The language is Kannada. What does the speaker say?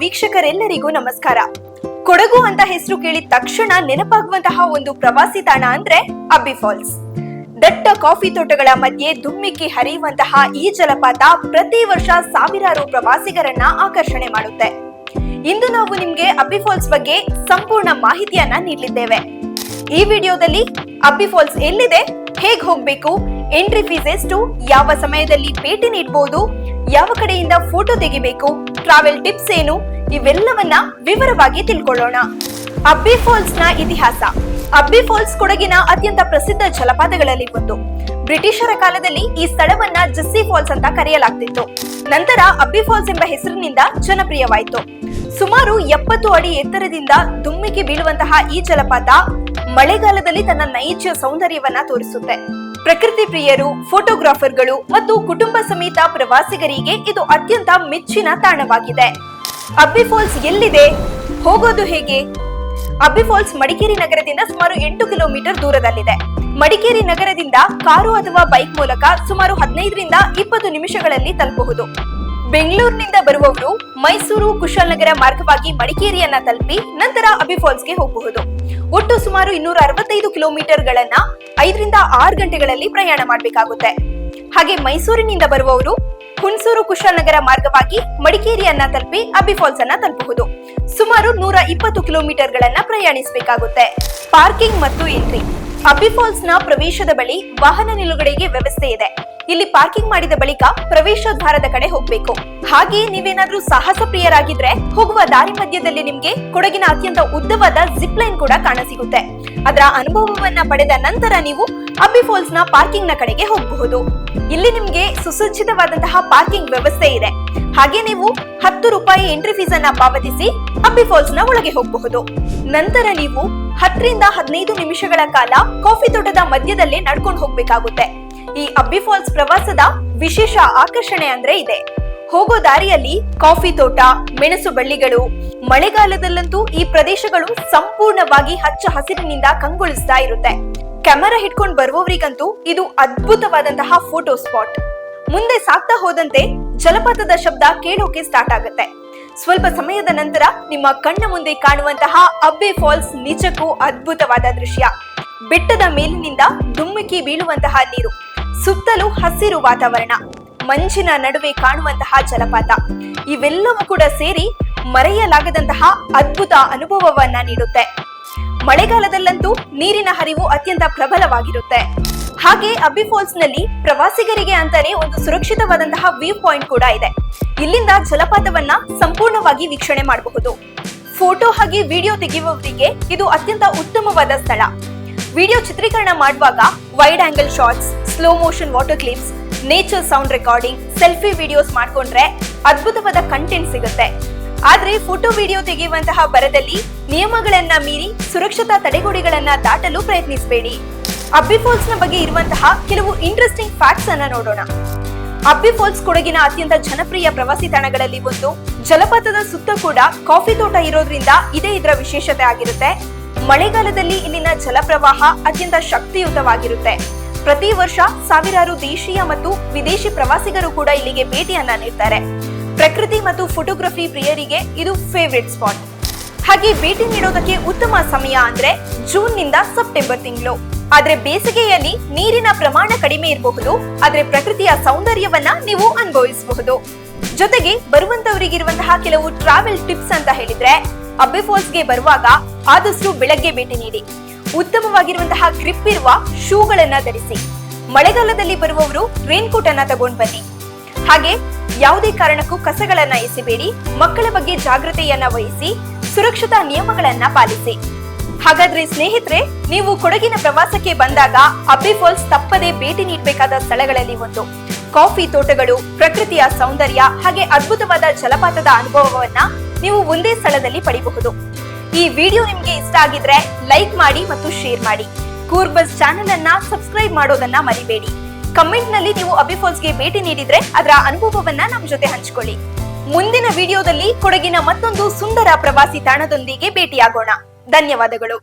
ವೀಕ್ಷಕರೆಲ್ಲರಿಗೂ ನಮಸ್ಕಾರ. ಕೊಡಗು ಅಂತ ಹೆಸರು ಕೇಳಿದ ತಕ್ಷಣ ನೆನಪಾಗುವಂತಹ ಒಂದು ಪ್ರವಾಸಿ ತಾಣ ಅಂದ್ರೆ ಅಬ್ಬಿ ಫಾಲ್ಸ್. ದಟ್ಟ ಕಾಫಿ ತೋಟಗಳ ಮಧ್ಯೆ ಧುಮ್ಮಿಕ್ಕಿ ಹರಿಯುವಂತಹ ಈ ಜಲಪಾತ ಪ್ರತಿ ವರ್ಷ ಸಾವಿರಾರು ಪ್ರವಾಸಿಗರನ್ನ ಆಕರ್ಷಣೆ ಮಾಡುತ್ತೆ. ಇಂದು ನಾವು ನಿಮ್ಗೆ ಅಬ್ಬಿ ಫಾಲ್ಸ್ ಬಗ್ಗೆ ಸಂಪೂರ್ಣ ಮಾಹಿತಿಯನ್ನ ನೀಡಲಿದ್ದೇವೆ. ಈ ವಿಡಿಯೋದಲ್ಲಿ ಅಬ್ಬಿ ಫಾಲ್ಸ್ ಎಲ್ಲಿದೆ, ಹೇಗ್ ಹೋಗ್ಬೇಕು, ಎಂಟ್ರಿ ಫೀಸ್ ಎಷ್ಟು, ಯಾವ ಸಮಯದಲ್ಲಿ ಭೇಟಿ ನೀಡಬಹುದು, ಯಾವ ಕಡೆಯಿಂದ ಫೋಟೋ ತೆಗಿಬೇಕು, ಟ್ರಾವೆಲ್ ಟಿಪ್ಸ್ ಏನು, ಇವೆಲ್ಲವನ್ನ ವಿವರವಾಗಿ ತಿಳ್ಕೊಳ್ಳೋಣ. ಅಬ್ಬಿ ಫಾಲ್ಸ್ ನ ಇತಿಹಾಸ. ಅಬ್ಬಿ ಫಾಲ್ಸ್ ಕೊಡಗಿನ ಅತ್ಯಂತ ಪ್ರಸಿದ್ಧ ಜಲಪಾತಗಳಲ್ಲಿ ಒಂದು. ಬ್ರಿಟಿಷರ ಕಾಲದಲ್ಲಿ ಈ ಸ್ಥಳವನ್ನ ಜಸ್ಸಿ ಫಾಲ್ಸ್ ಅಂತ ಕರೆಯಲಾಗ್ತಿತ್ತು. ನಂತರ ಅಬ್ಬಿ ಫಾಲ್ಸ್ ಎಂಬ ಹೆಸರಿನಿಂದ ಜನಪ್ರಿಯವಾಯಿತು. ಸುಮಾರು 70 ಅಡಿ ಎತ್ತರದಿಂದ ಧುಮ್ಮಿಕ್ಕಿ ಬೀಳುವಂತಹ ಈ ಜಲಪಾತ ಮಳೆಗಾಲದಲ್ಲಿ ತನ್ನ ನೈಜ ಸೌಂದರ್ಯವನ್ನ ತೋರಿಸುತ್ತೆ. ಪ್ರಕೃತಿ ಪ್ರಿಯರು, ಫೋಟೋಗ್ರಾಫರ್ಗಳು ಮತ್ತು ಕುಟುಂಬ ಸಮೇತ ಪ್ರವಾಸಿಗರಿಗೆ ಇದು ಅತ್ಯಂತ ಮೆಚ್ಚಿನ ತಾಣವಾಗಿದೆ. ಅಬ್ಬಿ ಫಾಲ್ಸ್ ಎಲ್ಲಿದೆ, ಹೋಗೋದು ಹೇಗೆ? ಅಬ್ಬಿ ಫಾಲ್ಸ್ ಮಡಿಕೇರಿ ನಗರದಿಂದ ಸುಮಾರು 8 ಕಿಲೋಮೀಟರ್ ದೂರದಲ್ಲಿದೆ. ಮಡಿಕೇರಿ ನಗರದಿಂದ ಕಾರು ಅಥವಾ ಬೈಕ್ ಮೂಲಕ ಸುಮಾರು 15 ರಿಂದ 20 ನಿಮಿಷಗಳಲ್ಲಿ ತಲುಪಬಹುದು. ಬೆಂಗಳೂರಿನಿಂದ ಬರುವವರು ಮೈಸೂರು, ಕುಶಾಲನಗರ ಮಾರ್ಗವಾಗಿ ಮಡಿಕೇರಿಯನ್ನ ತಲುಪಿ ನಂತರ ಅಬ್ಬಿ ಫಾಲ್ಸ್ಗೆ ಹೋಗಬಹುದು. ಒಟ್ಟು ಸುಮಾರು 265 ಕಿಲೋಮೀಟರ್ಗಳನ್ನ 5 ರಿಂದ 6 ಗಂಟೆಗಳಲ್ಲಿ ಪ್ರಯಾಣ ಮಾಡಬೇಕಾಗುತ್ತೆ. ಹಾಗೆ ಮೈಸೂರಿನಿಂದ ಬರುವವರು ಹುಣಸೂರು, ಕುಶಾಲನಗರ ಮಾರ್ಗವಾಗಿ ಮಡಿಕೇರಿಯನ್ನ ತಲುಪಿ ಅಬ್ಬಿ ಫಾಲ್ಸ್ ಅನ್ನ ತಲುಪಬಹುದು. ಸುಮಾರು 120 ಕಿಲೋಮೀಟರ್ಗಳನ್ನ ಪ್ರಯಾಣಿಸಬೇಕಾಗುತ್ತೆ. ಪಾರ್ಕಿಂಗ್ ಮತ್ತು ಎಂಟ್ರಿ. ಅಬ್ಬಿ ಫಾಲ್ಸ್ ನ ಪ್ರವೇಶದ ಬಳಿ ವಾಹನ ನಿಲುಗಡೆಗೆ ವ್ಯವಸ್ಥೆ ಇದೆ. ಇಲ್ಲಿ ಪಾರ್ಕಿಂಗ್ ಮಾಡಿದ ಬಳಿಕ ಪ್ರವೇಶ ದ್ವಾರದ ಕಡೆ ಹೋಗ್ಬೇಕು. ಹಾಗೆ ನೀವೇನಾದ್ರೂ ಸಾಹಸ ಪ್ರಿಯರಾಗಿದ್ರೆ ಹೋಗುವ ದಾರಿ ಮಧ್ಯದಲ್ಲಿ ನಿಮ್ಗೆ ಕೊಡಗಿನ ಅತ್ಯಂತ ಉದ್ದವಾದ ಜಿಪ್ ಲೈನ್ ಕೂಡ ಕಾಣಸಿಗುತ್ತೆ. ಅದರ ಅನುಭವವನ್ನ ಪಡೆದ ನಂತರ ನೀವು ಅಬ್ಬಿ ಫಾಲ್ಸ್ ನ ಪಾರ್ಕಿಂಗ್ ನ ಕಡೆಗೆ ಹೋಗಬಹುದು. ಇಲ್ಲಿ ನಿಮ್ಗೆ ಸುಸಜ್ಜಿತವಾದಂತಹ ಪಾರ್ಕಿಂಗ್ ವ್ಯವಸ್ಥೆ ಇದೆ. ಹಾಗೆ ನೀವು 10 ರೂಪಾಯಿ ಎಂಟ್ರಿ ಫೀಸ್ ಅನ್ನ ಪಾವತಿಸಿ ಅಬ್ಬಿ ಫಾಲ್ಸ್ ನ ಒಳಗೆ ಹೋಗಬಹುದು. ನಂತರ ನೀವು 10 ರಿಂದ 15 ನಿಮಿಷಗಳ ಕಾಲ ಕಾಫಿ ತೋಟದ ಮಧ್ಯದಲ್ಲೇ ನಡ್ಕೊಂಡು ಹೋಗ್ಬೇಕಾಗುತ್ತೆ. ಈ ಅಬ್ಬಿ ಫಾಲ್ಸ್ ಪ್ರವಾಸದ ವಿಶೇಷ ಆಕರ್ಷಣೆ ಅಂದ್ರೆ ಇದೆ. ಹೋಗೋ ದಾರಿಯಲ್ಲಿ ಕಾಫಿ ತೋಟ, ಮೆಣಸು ಬಳ್ಳಿಗಳು. ಮಳೆಗಾಲದಲ್ಲಂತೂ ಈ ಪ್ರದೇಶಗಳು ಸಂಪೂರ್ಣವಾಗಿ ಹಚ್ಚ ಹಸಿರಿನಿಂದ ಕಂಗೊಳಿಸ್ತಾ ಇರುತ್ತೆ. ಕ್ಯಾಮೆರಾ ಹಿಡ್ಕೊಂಡು ಬರುವವರಿಗಂತೂ ಇದು ಅದ್ಭುತವಾದಂತಹ ಫೋಟೋ ಸ್ಪಾಟ್. ಮುಂದೆ ಸಾಗ್ತಾ ಹೋದಂತೆ ಜಲಪಾತದ ಶಬ್ದ ಕೇಳೋಕೆ ಸ್ಟಾರ್ಟ್ ಆಗುತ್ತೆ. ಸ್ವಲ್ಪ ಸಮಯದ ನಂತರ ನಿಮ್ಮ ಕಣ್ಣ ಮುಂದೆ ಕಾಣುವಂತಹ ಅಬ್ಬಿ ಫಾಲ್ಸ್ ನಿಜಕ್ಕೂ ಅದ್ಭುತವಾದ ದೃಶ್ಯ. ಬೆಟ್ಟದ ಮೇಲಿನಿಂದ ಧುಮ್ಮಿಕ್ಕಿ ಬೀಳುವಂತಹ ನೀರು, ಸುತ್ತಲೂ ಹಸಿರು ವಾತಾವರಣ, ಮಂಜಿನ ನಡುವೆ ಕಾಣುವಂತಹ ಜಲಪಾತ, ಇವೆಲ್ಲವೂ ಕೂಡ ಸೇರಿ ಮರೆಯಲಾಗದಂತಹ ಅದ್ಭುತ ಅನುಭವವನ್ನ ನೀಡುತ್ತೆ. ಮಳೆಗಾಲದಲ್ಲಂತೂ ನೀರಿನ ಹರಿವು ಅತ್ಯಂತ ಪ್ರಬಲವಾಗಿರುತ್ತೆ. ಹಾಗೆ ಅಬ್ಬಿ ಫಾಲ್ಸ್ ನಲ್ಲಿ ಪ್ರವಾಸಿಗರಿಗೆ ಅಂತಾನೆ ಒಂದು ಸುರಕ್ಷಿತವಾದಂತಹ ವ್ಯೂ ಪಾಯಿಂಟ್ ಕೂಡ ಇದೆ. ಇಲ್ಲಿಂದ ಜಲಪಾತವನ್ನ ಸಂಪೂರ್ಣವಾಗಿ ವೀಕ್ಷಣೆ ಮಾಡಬಹುದು. ಫೋಟೋ ಹಾಗೆ ವಿಡಿಯೋ ತೆಗೆಯುವವರಿಗೆ ಇದು ಅತ್ಯಂತ ಉತ್ತಮವಾದ ಸ್ಥಳ. ವಿಡಿಯೋ ಚಿತ್ರೀಕರಣ ಮಾಡುವಾಗ wide angle shots, slow motion water clips, nature sound recording, selfie videos ಮಾಡ್ಕೊಂಡ್ರೆ ಅದ್ಭುತವಾದ ಕಂಟೆಂಟ್ ಸಿಗುತ್ತೆ. ಆದ್ರೆ ಫೋಟೋ ವಿಡಿಯೋ ತೆಗೆಯುವಂತಹ ಭರದಲ್ಲಿ ನಿಯಮಗಳನ್ನ ಮೀರಿ ಸುರಕ್ಷತಾ ತಡೆಗೋಡೆಗಳನ್ನ ದಾಟಲು ಪ್ರಯತ್ನಿಸಬೇಡಿ. ಅಬ್ಬಿ ಫಾಲ್ಸ್ ನ ಬಗ್ಗೆ ಇರುವಂತಹ ಕೆಲವು ಇಂಟ್ರೆಸ್ಟಿಂಗ್ ಫ್ಯಾಕ್ಟ್ಸ್ ಅನ್ನ ನೋಡೋಣ. ಅಬ್ಬಿ ಫಾಲ್ಸ್ ಕೊಡಗಿನ ಅತ್ಯಂತ ಜನಪ್ರಿಯ ಪ್ರವಾಸಿ ತಾಣಗಳಲ್ಲಿ ಒಂದು. ಜಲಪಾತದ ಸುತ್ತ ಕೂಡ ಕಾಫಿ ತೋಟ ಇರೋದ್ರಿಂದ ಇದೇ ಇದರ ವಿಶೇಷತೆ ಆಗಿರುತ್ತೆ. ಮಳೆಗಾಲದಲ್ಲಿ ಇಲ್ಲಿನ ಜಲಪ್ರವಾಹ ಅತ್ಯಂತ ಶಕ್ತಿಯುತವಾಗಿರುತ್ತೆ. ಪ್ರತಿ ವರ್ಷ ಸಾವಿರಾರು ದೇಶೀಯ ಮತ್ತು ವಿದೇಶಿ ಪ್ರವಾಸಿಗರು ಕೂಡ ಇಲ್ಲಿಗೆ ಭೇಟಿಯನ್ನ ನೀಡ್ತಾರೆ. ಪ್ರಕೃತಿ ಮತ್ತು ಫೋಟೋಗ್ರಫಿ ಪ್ರಿಯರಿಗೆ ಇದು ಫೇವರಿಟ್ ಸ್ಪಾಟ್. ಹಾಗೆ ಭೇಟಿ ನೀಡೋದಕ್ಕೆ ಉತ್ತಮ ಸಮಯ ಅಂದ್ರೆ ಜೂನ್ ನಿಂದ ಸೆಪ್ಟೆಂಬರ್ ತಿಂಗಳು. ಆದ್ರೆ ಬೇಸಿಗೆಯಲ್ಲಿ ನೀರಿನ ಪ್ರಮಾಣ ಕಡಿಮೆ ಇರಬಹುದು, ಆದ್ರೆ ಪ್ರಕೃತಿಯ ಸೌಂದರ್ಯವನ್ನ ನೀವು ಅನುಭವಿಸಬಹುದು. ಜೊತೆಗೆ ಬರುವಂತವರಿಗಿರುವಂತಹ ಕೆಲವು ಟ್ರಾವೆಲ್ ಟಿಪ್ಸ್ ಅಂತ ಹೇಳಿದ್ರೆ, ಅಬ್ಬಿ ಫಾಲ್ಸ್ಗೆ ಬರುವಾಗ ಆದಷ್ಟು ಬೆಳಗ್ಗೆ ಭೇಟಿ ನೀಡಿ. ಉತ್ತಮವಾಗಿರುವಂತಹ ಗ್ರಿಪ್ ಇರುವ ಶೂಗಳನ್ನ ಧರಿಸಿ. ಮಳೆಗಾಲದಲ್ಲಿ ಬರುವವರು ರೈನ್ ಕೋಟ್ ಅನ್ನ ತಗೊಂಡ್ ಬನ್ನಿ. ಹಾಗೆ ಯಾವುದೇ ಕಾರಣಕ್ಕೂ ಕಸಗಳನ್ನ ಎಸೆಬೇಡಿ. ಮಕ್ಕಳ ಬಗ್ಗೆ ಜಾಗೃತೆಯನ್ನ ವಹಿಸಿ ಸುರಕ್ಷತಾ ನಿಯಮಗಳನ್ನ ಪಾಲಿಸಿ. ಹಾಗಾದ್ರೆ ಸ್ನೇಹಿತರೆ, ನೀವು ಕೊಡಗಿನ ಪ್ರವಾಸಕ್ಕೆ ಬಂದಾಗ ಅಬ್ಬಿ ಫಾಲ್ಸ್ ತಪ್ಪದೆ ಭೇಟಿ ನೀಡಬೇಕಾದ ಸ್ಥಳಗಳಲ್ಲಿ ಒಂದು. ಕಾಫಿ ತೋಟಗಳು, ಪ್ರಕೃತಿಯ ಸೌಂದರ್ಯ ಹಾಗೆ ಅದ್ಭುತವಾದ ಜಲಪಾತದ ಅನುಭವವನ್ನ ನೀವು ಒಂದೇ ಸ್ಥಳದಲ್ಲಿ ಪಡೆಯಬಹುದು. ಈ ವಿಡಿಯೋ ನಿಮ್ಗೆ ಇಷ್ಟ ಆಗಿದ್ರೆ ಲೈಕ್ ಮಾಡಿ ಮತ್ತು ಶೇರ್ ಮಾಡಿ. ಕೂರ್ಗ್ ಬಸ್ ಚಾನೆಲ್ ಅನ್ನ ಸಬ್ಸ್ಕ್ರೈಬ್ ಮಾಡೋದನ್ನ ಮರಿಬೇಡಿ. ಕಮೆಂಟ್ ನಲ್ಲಿ ನೀವು ಅಬ್ಬಿ ಫಾಲ್ಸ್ಗೆ ಭೇಟಿ ನೀಡಿದ್ರೆ ಅದರ ಅನುಭವವನ್ನ ನಮ್ಮ ಜೊತೆ ಹಂಚಿಕೊಳ್ಳಿ. ಮುಂದಿನ ವಿಡಿಯೋದಲ್ಲಿ ಕೊಡಗಿನ ಮತ್ತೊಂದು ಸುಂದರ ಪ್ರವಾಸಿ ತಾಣದೊಂದಿಗೆ ಭೇಟಿಯಾಗೋಣ. ಧನ್ಯವಾದಗಳು.